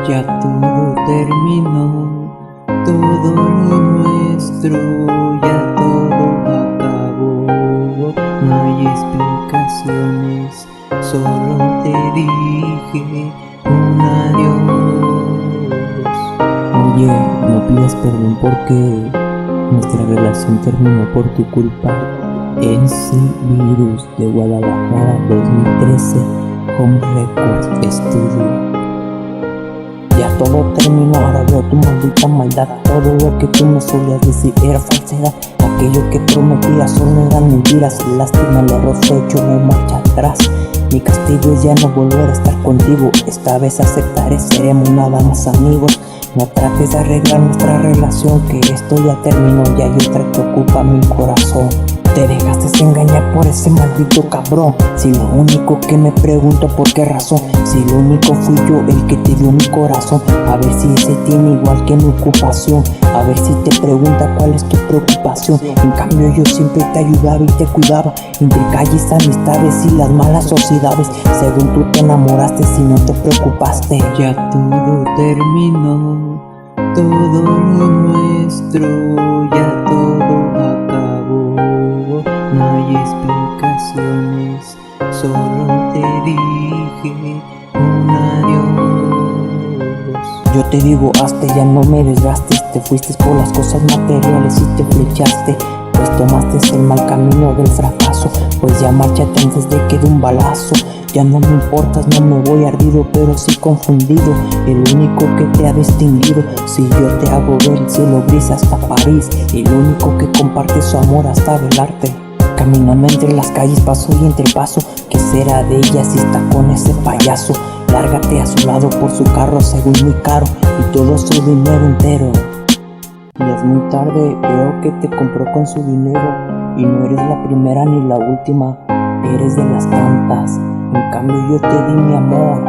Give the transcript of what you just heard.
Ya todo terminó, todo lo nuestro ya todo acabó. No hay explicaciones, solo te dije un adiós. Oye, no pidas perdón porque nuestra relación terminó por tu culpa. MC Virus de Guadalajara 2013, Home Records Studio. Ya todo terminó, ahora veo tu maldita maldad. Todo lo que tú me solías decir era falsedad. Aquello que prometías solo eran mentiras. Lástima, el error fue hecho, no hay marcha atrás. Mi castigo es ya no volver a estar contigo. Esta vez aceptaré, seremos nada más amigos. No trates de arreglar nuestra relación, que esto ya terminó, ya hay otra que ocupa mi corazón. Te dejaste engañar por ese maldito cabrón. Si lo único que me pregunto por qué razón, si lo único fui yo el que te dio mi corazón. A ver si ese tiene igual que mi ocupación, a ver si te pregunta cuál es tu preocupación. En cambio yo siempre te ayudaba y te cuidaba, entre calles, amistades y las malas sociedades. Según tú te enamoraste y no te preocupaste. Ya todo terminó, todo lo nuestro ya todo acabó. No hay explicaciones, solo te dije un adiós. Yo te digo hasta ya no me desgastes. Te fuiste por las cosas materiales y te flechaste, pues tomaste el mal camino del fracaso. Pues ya márchate antes de que dé un balazo. Ya no me importas, no me voy ardido, pero sí confundido. El único que te ha distinguido, si yo te hago ver el cielo gris hasta París, y el único que comparte su amor hasta velarte. Caminando entre las calles paso y entre paso, ¿qué será de ella si está con ese payaso? Lárgate a su lado por su carro, según muy caro, y todo su dinero entero. Y es muy tarde, veo que te compró con su dinero, y no eres la primera ni la última, eres de las tantas. En cambio yo te di mi amor,